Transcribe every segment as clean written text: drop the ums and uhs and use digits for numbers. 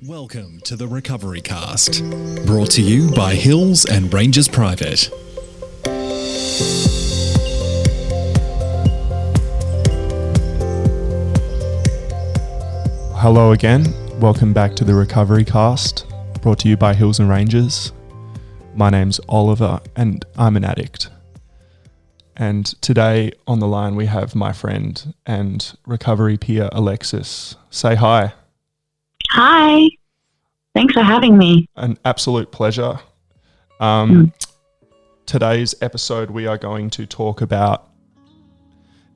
Welcome to the Recovery Cast, brought to you by Hills and Rangers Private. Hello again, welcome back to the Recovery Cast, brought to you by Hills and Rangers. My name's Oliver and I'm an addict. And today on the line we have my friend and recovery peer Alexis. Say hi. Hi. Thanks for having me. An absolute pleasure. Today's episode we are going to talk about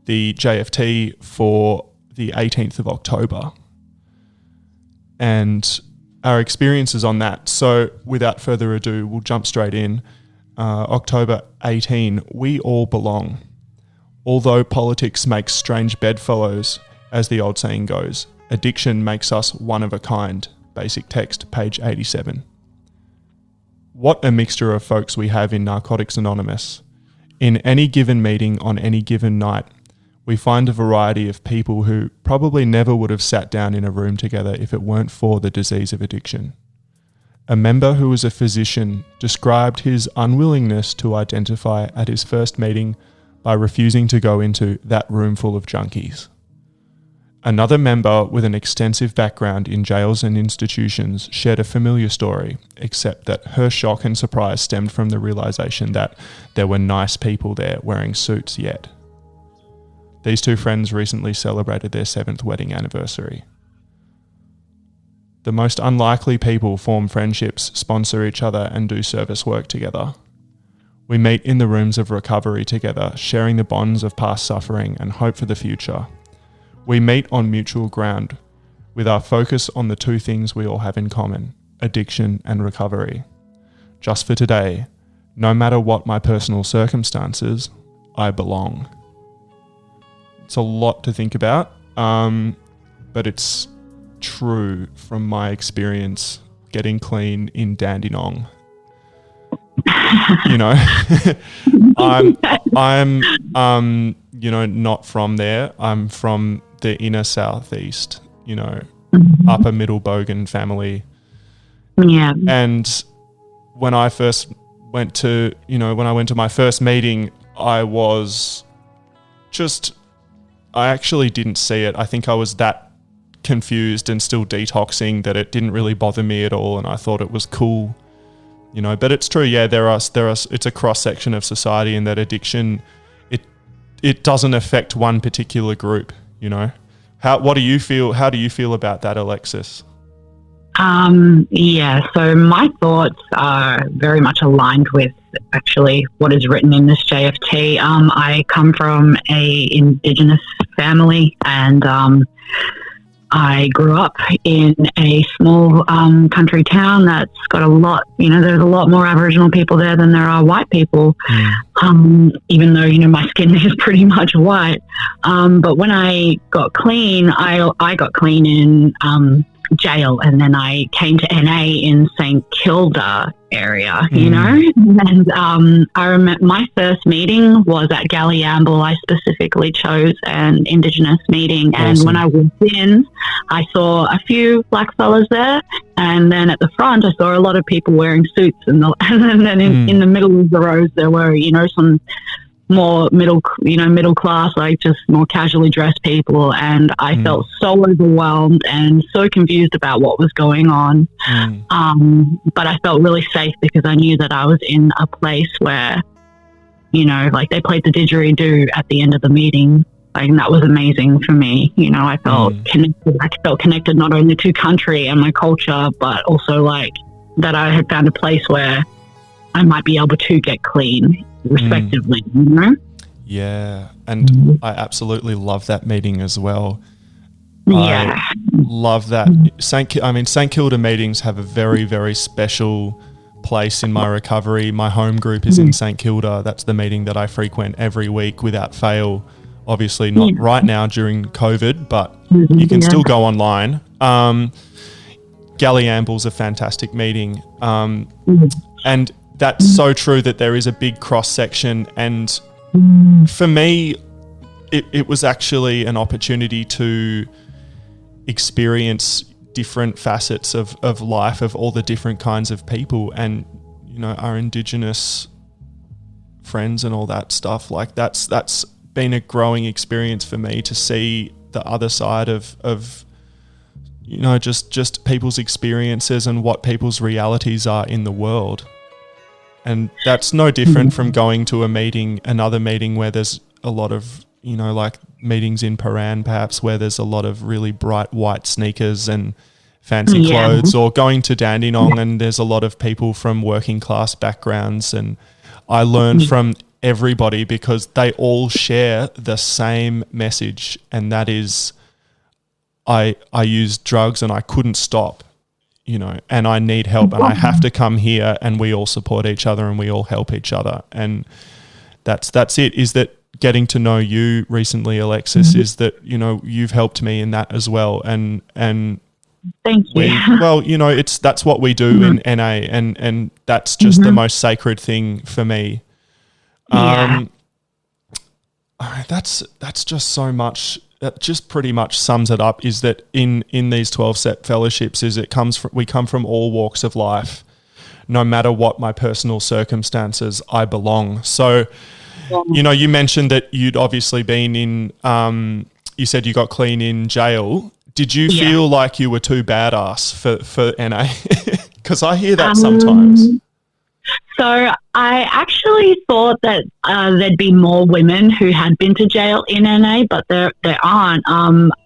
the JFT for the 18th of October and our experiences on that. So without further ado, we'll jump straight in. October 18, we all belong. Although politics makes strange bedfellows, as the old saying goes, addiction makes us one of a kind. Basic text, page 87. What a mixture of folks we have in Narcotics Anonymous. In any given meeting on any given night, we find a variety of people who probably never would have sat down in a room together if it weren't for the disease of addiction. A member who was a physician described his unwillingness to identify at his first meeting by refusing to go into that room full of junkies. Another member with an extensive background in jails and institutions shared a familiar story, except that her shock and surprise stemmed from the realization that there were nice people there wearing suits yet. These two friends recently celebrated their 7th wedding anniversary. The most unlikely people form friendships, sponsor each other, and do service work together. We meet in the rooms of recovery together, sharing the bonds of past suffering and hope for the future. We meet on mutual ground, with our focus on the two things we all have in common, addiction and recovery. Just for today, no matter what my personal circumstances, I belong. It's a lot to think about, but it's true from my experience getting clean in Dandenong. You know, I'm not from there. I'm from the inner southeast, upper middle Bogan family. Yeah. And when I first went to, when I went to my first meeting, I actually didn't see it. I think I was that confused and still detoxing that it didn't really bother me at all, and I thought it was cool, but it's true. Yeah, it's a cross section of society, and that addiction, it doesn't affect one particular group. How do you feel about that, Alexis? So my thoughts are very much aligned with actually what is written in this JFT. I come from a Indigenous family, and I grew up in a small country town that's got a lot, there's a lot more Aboriginal people there than there are white people, even though, my skin is pretty much white. But when I got clean, I got clean in jail, and then I came to NA in St Kilda area, and I remember my first meeting was at Galliamble. I specifically chose an Indigenous meeting. Awesome. And when I walked in, I saw a few black fellas there, and then at the front I saw a lot of people wearing suits, and then in the middle of the rows there were some more middle class, like just more casually dressed people, and I felt so overwhelmed and so confused about what was going on. But I felt really safe because I knew that I was in a place where, like they played the didgeridoo at the end of the meeting. Like, and that was amazing for me. I felt connected. I felt connected not only to country and my culture, but also like that I had found a place where I might be able to get clean respectively, Yeah, and I absolutely love that meeting as well. Yeah. I love that. St Kilda meetings have a very, very special place in my recovery. My home group is in St Kilda. That's the meeting that I frequent every week without fail. Obviously not right now during COVID, but you can still go online. Galliamble's a fantastic meeting. And that's so true that there is a big cross section, and for me it was actually an opportunity to experience different facets of life, of all the different kinds of people, and our Indigenous friends and all that stuff. Like that's been a growing experience for me to see the other side of just people's experiences and what people's realities are in the world. And that's no different from going to another meeting where there's a lot of, like meetings in Paran perhaps, where there's a lot of really bright white sneakers and fancy clothes, or going to Dandenong and there's a lot of people from working class backgrounds. And I learned from everybody because they all share the same message, and that is I used drugs and I couldn't stop, and I need help and I have to come here, and we all support each other and we all help each other. And that's it, is that getting to know you recently, Alexis, is that, you've helped me in that as well. And thank you. That's what we do in NA, and that's just the most sacred thing for me. That's just so much. That just pretty much sums it up, is that in these 12-step fellowships we come from all walks of life. No matter what my personal circumstances, I belong. So, you mentioned that you'd obviously been in, you said you got clean in jail. Did you feel like you were too badass for NA? Because I hear that sometimes. So I actually thought that there'd be more women who had been to jail in NA, but there aren't.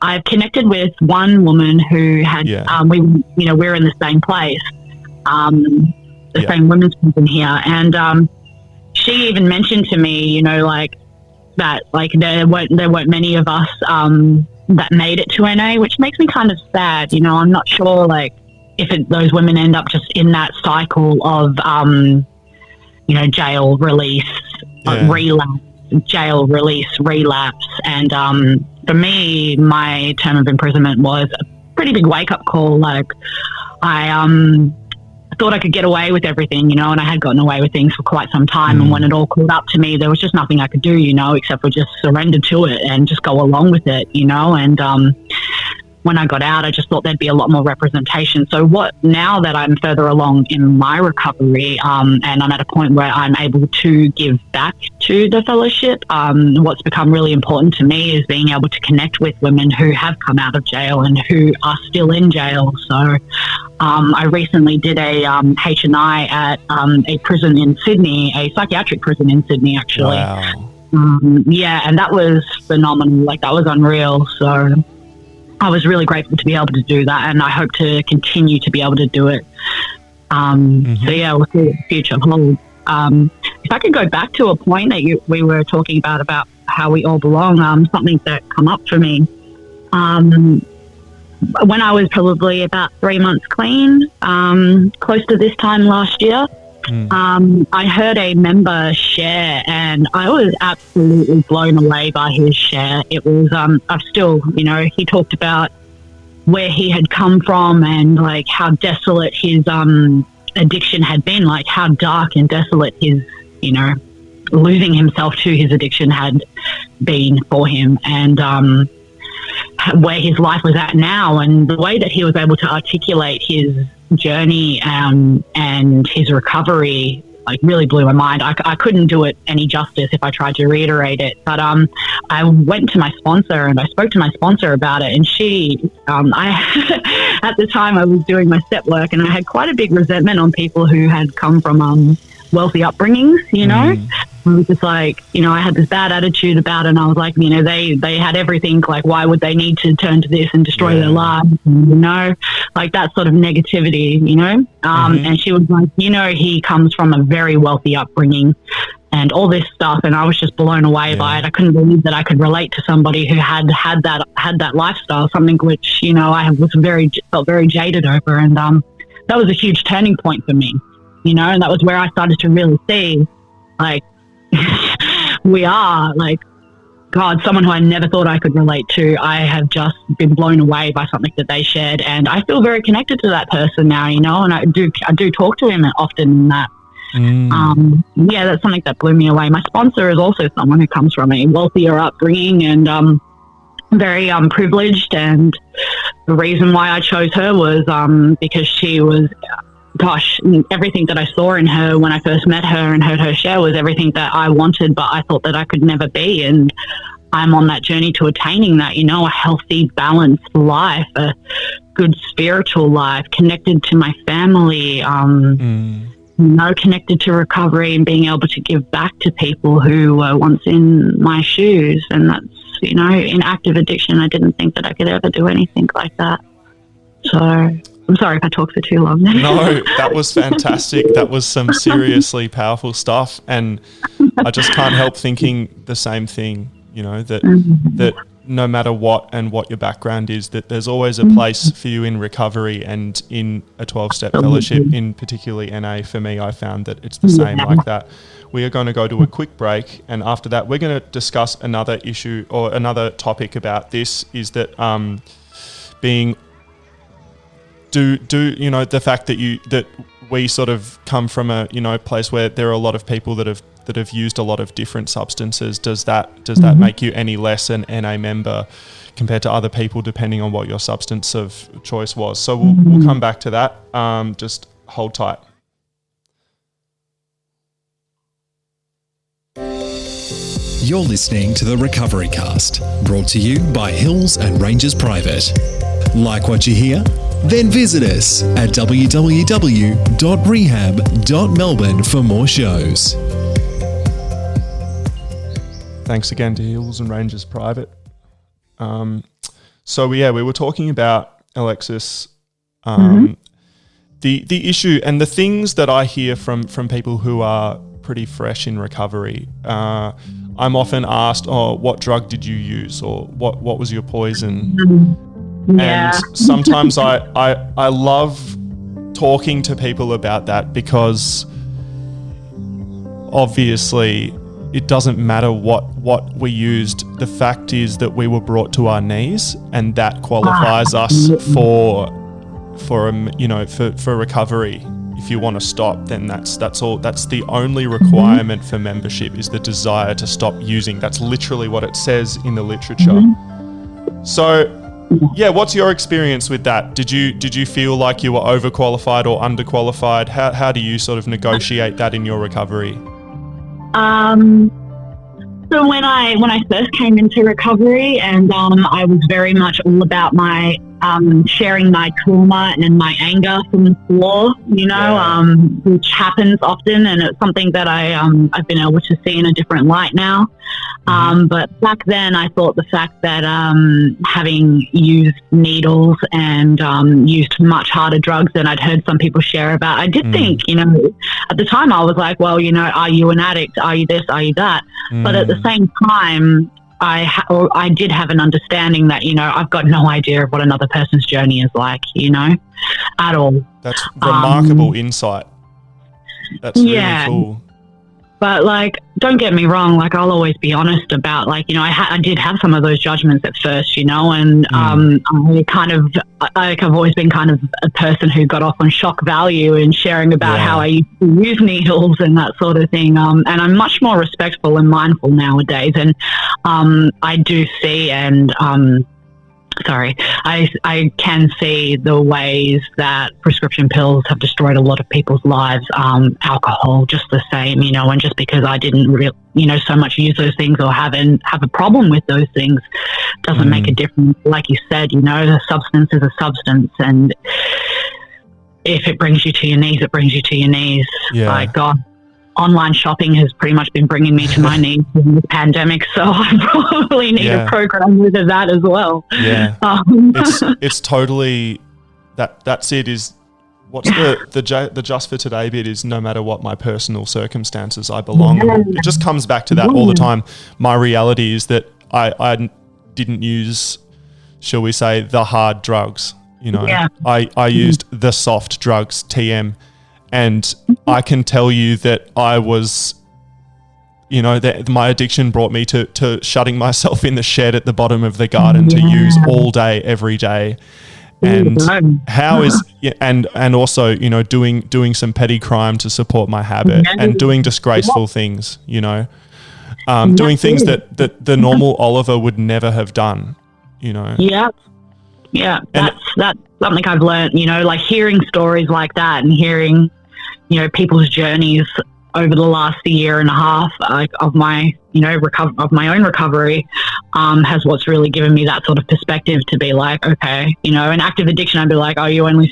I've connected with one woman who had, we're in the same place, the same women's prison here, and she even mentioned to me, that there weren't many of us that made it to NA, which makes me kind of sad. I'm not sure if those women end up just in that cycle of jail release, relapse, jail release, relapse. And for me, my term of imprisonment was a pretty big wake-up call. I thought I could get away with everything, and I had gotten away with things for quite some time. And when it all caught up to me, there was just nothing I could do, except for just surrender to it and just go along with it, and when I got out, I just thought there'd be a lot more representation. So now that I'm further along in my recovery, and I'm at a point where I'm able to give back to the fellowship, what's become really important to me is being able to connect with women who have come out of jail and who are still in jail. So I recently did a H&I at a prison in Sydney, a psychiatric prison in Sydney, actually. Wow. And that was phenomenal. That was unreal. So I was really grateful to be able to do that, and I hope to continue to be able to do it. So we'll see what the future holds. If I could go back to a point that we were talking about how we all belong, something that come up for me. When I was probably about 3 months clean, close to this time last year, I heard a member share, and I was absolutely blown away by his share. It was, I've still, he talked about where he had come from and how desolate his addiction had been, how dark and desolate his, losing himself to his addiction had been for him, and where his life was at now, and the way that he was able to articulate his journey and his recovery really blew my mind. I couldn't do it any justice if I tried to reiterate it, but I went to my sponsor and I spoke to my sponsor about it, and she at the time I was doing my step work, and I had quite a big resentment on people who had come from wealthy upbringings, I was just I had this bad attitude about it, and I was like, they had everything, why would they need to turn to this and destroy their lives, that sort of negativity, and she was like, he comes from a very wealthy upbringing and all this stuff, and I was just blown away by it. I couldn't believe that I could relate to somebody who had that lifestyle, something which, I felt very jaded over, and that was a huge turning point for me, and that was where I started to really see, we are God, someone who I never thought I could relate to. I have just been blown away by something that they shared, and I feel very connected to that person now, and I do talk to him often in that. That's something that blew me away. My sponsor is also someone who comes from a wealthier upbringing and very privileged, and the reason why I chose her was because she was, gosh, everything that I saw in her when I first met her and heard her share was everything that I wanted, but I thought that I could never be. And I'm on that journey to attaining that, a healthy, balanced life, a good spiritual life, connected to my family, connected to recovery and being able to give back to people who were once in my shoes. And that's, in active addiction, I didn't think that I could ever do anything like that. So I'm sorry if I talk for too long. No, that was fantastic. That was some seriously powerful stuff. And I just can't help thinking the same thing, that no matter what and what your background is, that there's always a place for you in recovery and in a 12-step fellowship, in particularly NA. For me, I found that it's the same like that. We are going to go to a quick break, and after that, we're going to discuss another issue or another topic about this, is that the fact that we sort of come from a place where there are a lot of people that have used a lot of different substances. Does that make you any less an NA member compared to other people, depending on what your substance of choice was? So we'll come back to that. Just hold tight. You're listening to the Recovery Cast, brought to you by Hills and Rangers Private. Like what you hear? Then visit us at www.rehab.melbourne for more shows. Thanks again to Hills and Rangers Private. We were talking about, Alexis, the issue and the things that I hear from people who are pretty fresh in recovery. I'm often asked, what drug did you use, or what was your poison? Yeah. And sometimes I love talking to people about that, because obviously it doesn't matter what we used. The fact is that we were brought to our knees, and that qualifies us for recovery. If you want to stop, then that's all. That's the only requirement for membership, is the desire to stop using. That's literally what it says in the literature. So, yeah, what's your experience with that? Did you feel like you were overqualified or underqualified? How do you sort of negotiate that in your recovery? So when I first came into recovery, and I was very much all about my sharing my trauma and my anger from the floor, which happens often, and it's something that I've been able to see in a different light now. But back then, I thought the fact that having used needles and used much harder drugs than I'd heard some people share about, I did think, at the time I was like, well, are you an addict? Are you this? Are you that? But at the same time, I did have an understanding that, I've got no idea of what another person's journey is like, at all. That's remarkable insight. That's really cool. But don't get me wrong, I'll always be honest about, I did have some of those judgments at first, and I've always been kind of a person who got off on shock value and sharing about how I used to use needles and that sort of thing. And I'm much more respectful and mindful nowadays. And I do see I can see the ways that prescription pills have destroyed a lot of people's lives. Alcohol, just the same, and just because I didn't really, so much use those things or have a problem with those things doesn't make a difference. Like you said, the substance is a substance, and if it brings you to your knees, it brings you to your knees. Yeah. God. Online shopping has pretty much been bringing me to my knees in the pandemic, so I probably need a program with that as well. Yeah, it's totally that's it. Is what's the just for today bit is, no matter what my personal circumstances, I belong. It just comes back to that all the time. My reality is that I didn't use, shall we say, the hard drugs. I used the soft drugs, TM. And I can tell you that I was, that my addiction brought me to shutting myself in the shed at the bottom of the garden to use all day, every day. And and also, doing some petty crime to support my habit, and doing disgraceful things, doing things that the normal Oliver would never have done, Yeah. Yeah, that's something I've learned, like hearing stories like that and hearing, people's journeys over the last year and a half of my, of my own recovery, has what's really given me that sort of perspective to be like, okay, in active addiction, I'd be like, oh, you only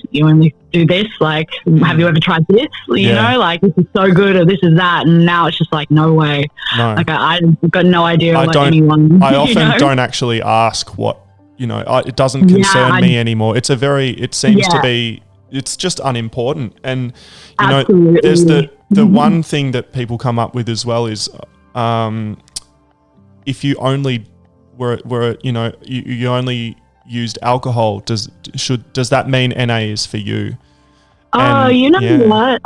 do this? Like, have you ever tried this? Like, this is so good, or this is that. And now it's just like, no way. No. Like, I've got no idea anyone. I often don't actually ask what, it doesn't concern me anymore. It seems to be, it's just unimportant. And, Absolutely. there's the one thing that people come up with as well is, if you only you only used alcohol, does that mean NA is for you? Oh, what?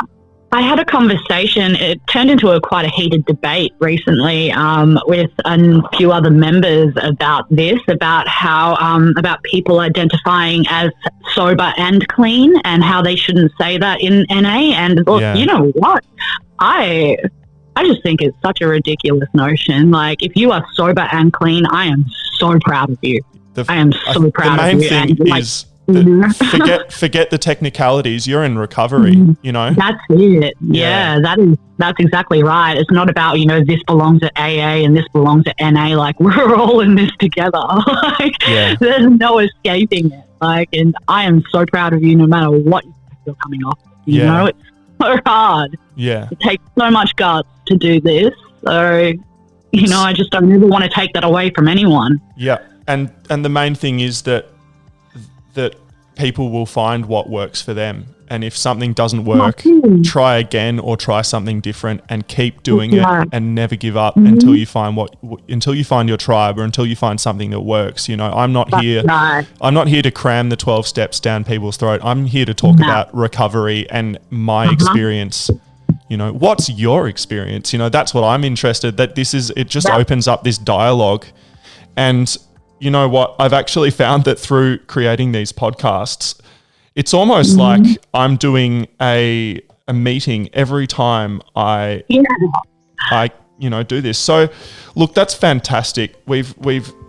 I had a conversation. It turned into quite a heated debate recently with a few other members about how about people identifying as sober and clean and how they shouldn't say that in NA. And you know what? I just think it's such a ridiculous notion. Like, if you are sober and clean, I am so proud of you. I am so proud of you. The main thing is forget the technicalities. You're in recovery, That's it. Yeah, that's exactly right. It's not about, this belongs at AA and this belongs at NA. Like, we're all in this together. There's no escaping it. Like, and I am so proud of you no matter what you're coming off. You know, it's so hard. Yeah. It takes so much guts to do this. So, I just don't ever want to take that away from anyone. Yeah. And the main thing is that people will find what works for them. And if something doesn't work, try again or try something different and keep doing it and never give up until you find your tribe or until you find something that works. I'm not here to cram the 12 steps down people's throat. I'm here to talk about recovery and my experience. What's your experience? That's what I'm interested, that it just opens up this dialogue. And you know what? I've actually found that through creating these podcasts, it's almost like I'm doing a meeting every time I do this. So, look, that's fantastic. We've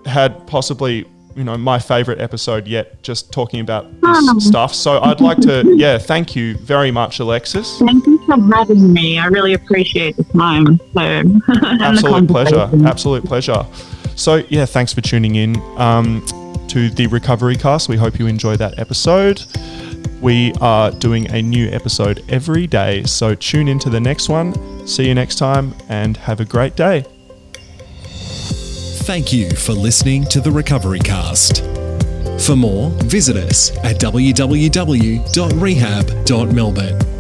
had possibly, my favorite episode yet, just talking about this stuff. So I'd like to, thank you very much, Alexis. Thank you for having me. I really appreciate the time. Absolute pleasure. So, thanks for tuning in to the Recovery Cast. We hope you enjoy that episode. We are doing a new episode every day, so tune into the next one. See you next time and have a great day. Thank you for listening to the Recovery Cast. For more, visit us at www.rehab.melbourne.